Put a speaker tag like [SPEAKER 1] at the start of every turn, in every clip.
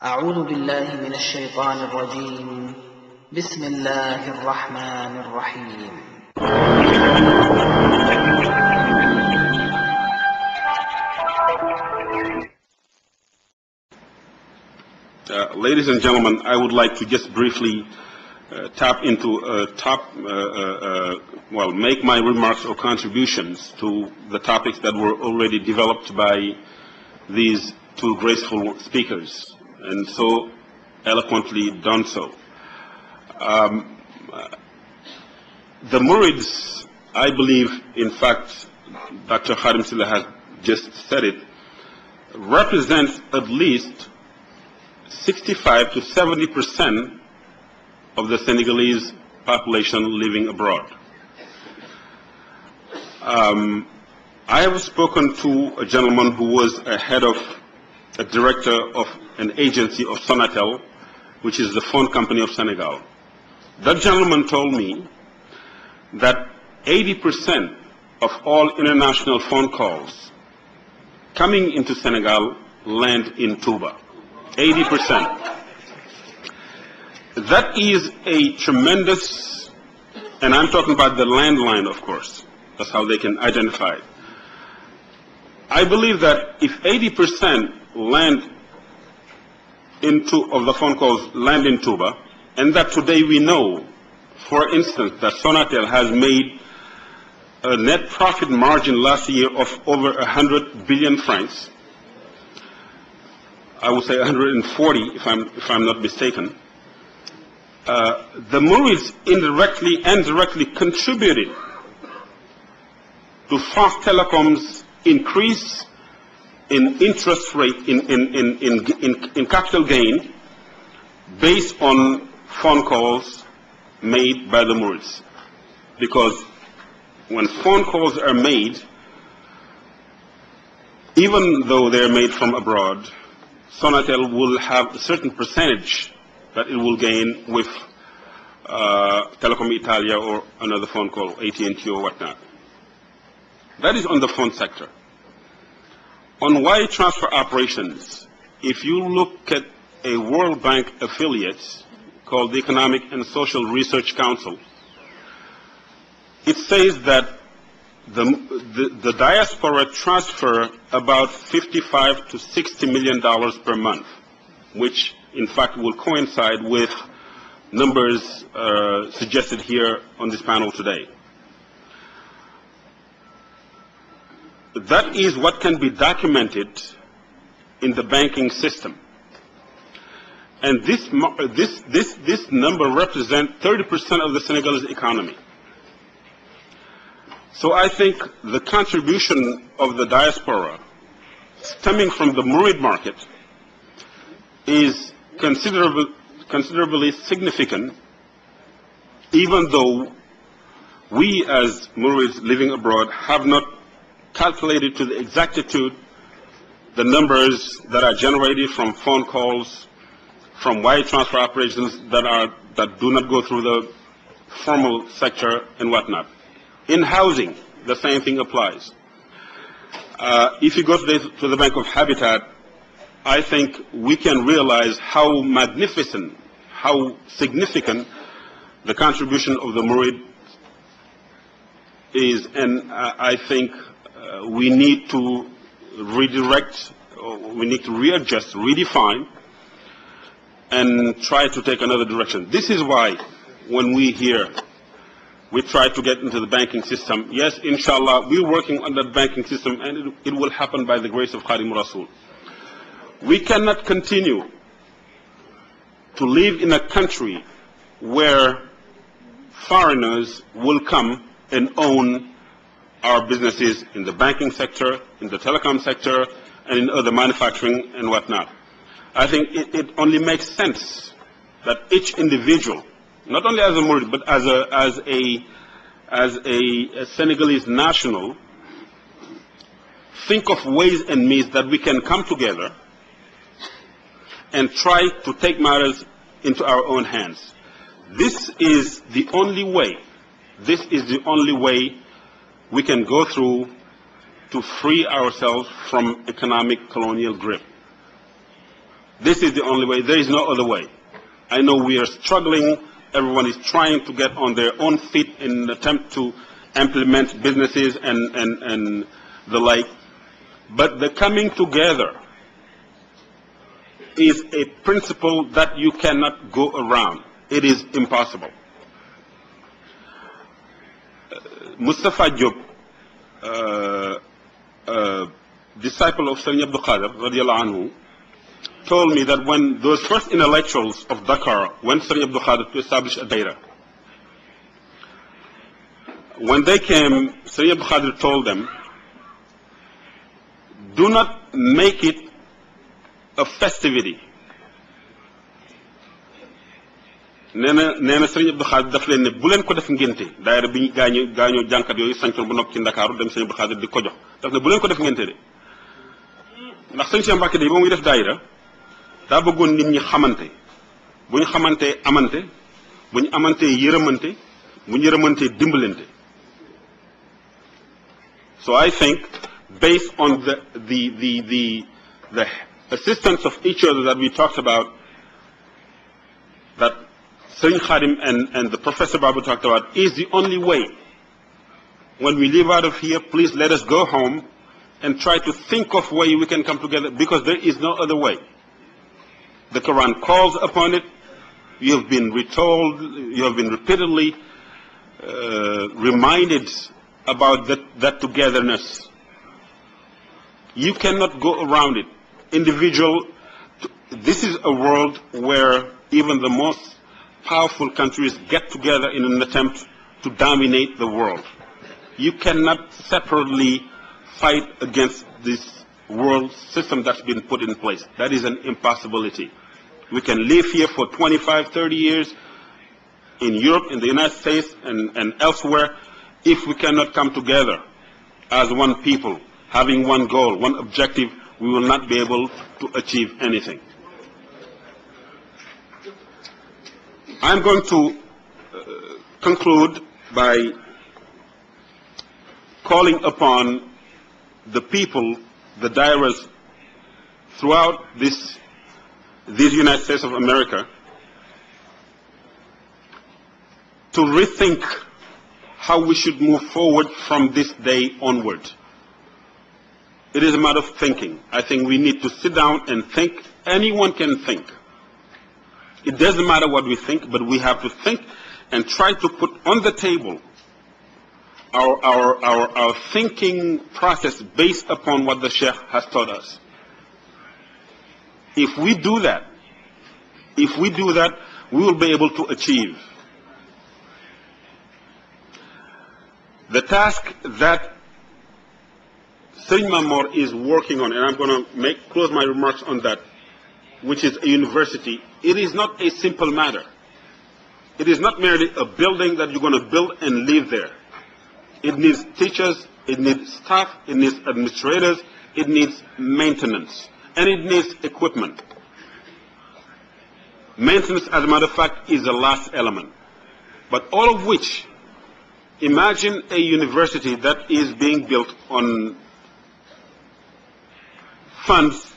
[SPEAKER 1] أعوذ بالله من الشيطان الرجيم. بسم الله الرحمن الرحيم.
[SPEAKER 2] Ladies and gentlemen, I would like to just briefly make my remarks or contributions to the topics that were already developed by these two graceful speakers, and so eloquently done so. The Murids, I believe, in fact, Dr. Khadim Silla has just said it, represents at least 65 to 70% of the Senegalese population living abroad. I have spoken to a gentleman who was a director of an agency of Sonatel, which is the phone company of Senegal. That gentleman told me that 80% of all international phone calls coming into Senegal land in Touba. 80%. That is a tremendous, and I'm talking about the landline, of course. That's how they can identify it. I believe that if 80% of the phone calls land in Touba, and that today we know, for instance, that Sonatel has made a net profit margin last year of over 100 billion francs, I would say 140 if I'm not mistaken. The Murids indirectly and directly contributed to France Telecom's increase in interest rate in capital gain based on phone calls made by the Murids. Because when phone calls are made, even though they're made from abroad, Sonatel will have a certain percentage that it will gain with Telecom Italia or another phone call, AT&T or whatnot. That is on the phone sector. On wire transfer operations, if you look at a World Bank affiliate called the Economic and Social Research Council, it says that the diaspora transfer about $55 to $60 million per month, which in fact will coincide with numbers suggested here on this panel today. That is what can be documented in the banking system. And this number represents 30% of the Senegalese economy. So I think the contribution of the diaspora stemming from the Murid market is considerably significant, even though we as Murids living abroad have not calculated to the exactitude the numbers that are generated from phone calls, from wire transfer operations that do not go through the formal sector and whatnot. In housing, the same thing applies. If you go to the Bank of Habitat, I think we can realize how magnificent, how significant the contribution of the Murid is, and I think we need to redirect, we need to readjust, redefine, and try to take another direction. This is why when we try to get into the banking system. Yes, inshallah, we're working on that banking system, and it will happen by the grace of Khadim Rasul. We cannot continue to live in a country where foreigners will come and own our businesses in the banking sector, in the telecom sector, and in other manufacturing and whatnot. I think it only makes sense that each individual, not only as a Murid, but as a Senegalese national, think of ways and means that we can come together and try to take matters into our own hands. This is the only way we can go through to free ourselves from economic colonial grip. This is the only way. There is no other way. I know we are struggling. Everyone is trying to get on their own feet in an attempt to implement businesses and the like. But the coming together is a principle that you cannot go around. It is impossible. Moustapha Diop, disciple of Sëriñ Abdou Khader radiallahu anhu, told me that when those first intellectuals of Dakar went Sëriñ Abdou Khader to establish a daira, when they came, Sëriñ Abdou Khader told them, do not make it a festivity. nee na Sëriñ Abdou Khadir daf leen ne bu leen ko def ngénte daayira bi ñu gaañoo jànkat yooyu sancoon ba noppi ci Ndakaaru dem Sëriñ Abdou Khadir di ko jox daf ne bu leen ko def ngénte de ndax sëñ Cheikh Mbacke de ba muy def daayira daa bëggoon nit ñi xamante bu ñu xamantee amante bu ñu amantee yërëmante bu ñu yërëmantee dimbalante. So I think based on the assistance of each other that we talked about, that Sëriñ Khadim and the Professor Babu talked about, is the only way. When we leave out of here, please let us go home and try to think of way we can come together, because there is no other way. The Quran calls upon it. You have been retold, you have been repeatedly reminded about that togetherness. You cannot go around it. This is a world where even the most powerful countries get together in an attempt to dominate the world. You cannot separately fight against this world system that's been put in place. That is an impossibility. We can live here for 25, 30 years in Europe, in the United States, and elsewhere. If we cannot come together as one people, having one goal, one objective, we will not be able to achieve anything. I'm going to conclude by calling upon the people, the dairas throughout these United States of America, to rethink how we should move forward from this day onward. It is a matter of thinking. I think we need to sit down and think. Anyone can think. It doesn't matter what we think, but we have to think and try to put on the table our thinking process based upon what the Sheikh has taught us. If we do that, we will be able to achieve the task that Sëriñ Mamor is working on, and I'm going to close my remarks on that, which is a university. It is not a simple matter. It is not merely a building that you're going to build and live there. It needs teachers, it needs staff, it needs administrators, it needs maintenance, and it needs equipment. Maintenance, as a matter of fact, is the last element. But all of which, imagine a university that is being built on funds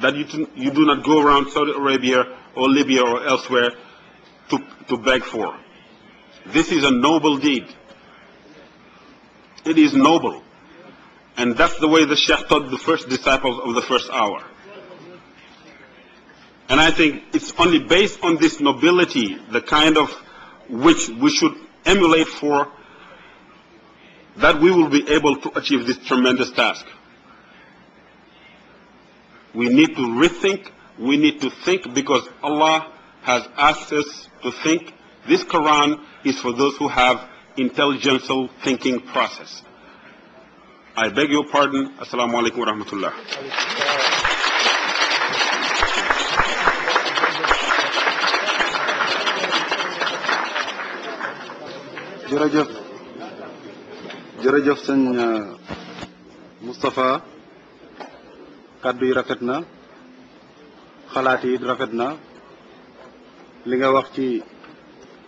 [SPEAKER 2] that you do not go around Saudi Arabia or Libya or elsewhere to beg for. This is a noble deed. It is noble. And that's the way the Sheikh taught the first disciples of the first hour. And I think it's only based on this nobility, the kind of which we should emulate for, that we will be able to achieve this tremendous task. We need to rethink, we need to think, because Allah has asked us to think. This Quran is for those who have intelligential thinking process. I beg your pardon. Assalamu alaikum wa rahmatullah.
[SPEAKER 3] jërëjëf sëñ Moustapha, kàddu yi rafet na, xalaat yi rafet na. li nga wax ci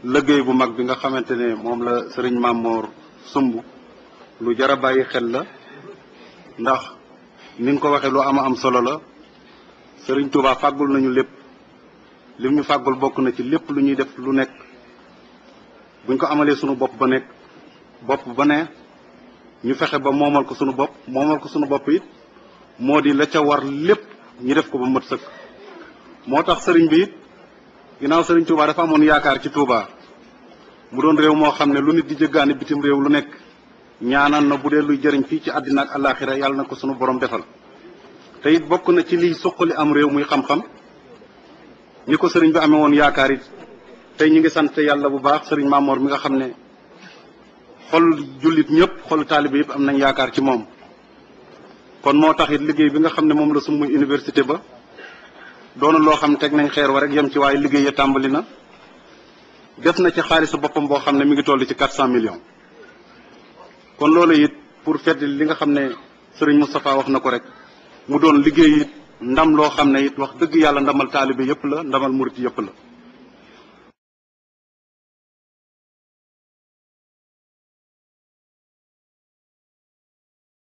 [SPEAKER 3] liggéey bu mag bi nga xamante ne moom la Sëriñ Mamor sumb lu jar a bàyyi xel la, ndax ni nga ko waxee lu am solo la. Sëriñ Touba fàggul nañu lépp lim ñu fàggul bokk na ci lépp lu ñuy def lu nekk buñ ko amalee sunu bopp ba ne ñu fexe ba moomal ko sunu bopp it moo di la ca war lépp ñu def ko ba mat sëkk. moo tax sëriñ bi it ginnaaw Sëriñ Touba dafa amoon yaakaar ci Touba mu doon réew moo xam ne lu nit di jëggaani bitim réew lu nekk ñaanal na bu dee luy jëriñ fii ci àddina ak àllaaxira yàlla na ko sunu borom defal. te it bokk na ci liy suqali am réew muy xam-xam ni ko sëriñ bi amee woon yaakaar it tey ñu ngi sant yàlla bu baax sëriñ Mamor mi nga xam ne xol jullit ñëpp xol taalibe yëpp am nañ yaakaar ci moom. kon moo tax it liggéey bi nga xam ne moom la sumb université ba doona loo xam ne teg nañ xeer wa rek yem ci waaye liggéey ya tàmbali na def na ci xaalisu boppam boo xam ne mi ngi toll ci 400 millions. kon loolu it pour fedd li nga xam ne sëriñ Moustapha wax na ko rek mu doon liggéey it ndam loo xam ne it wax dëgg yàlla ndamal taalibe yëpp la ndamal murit yëpp la.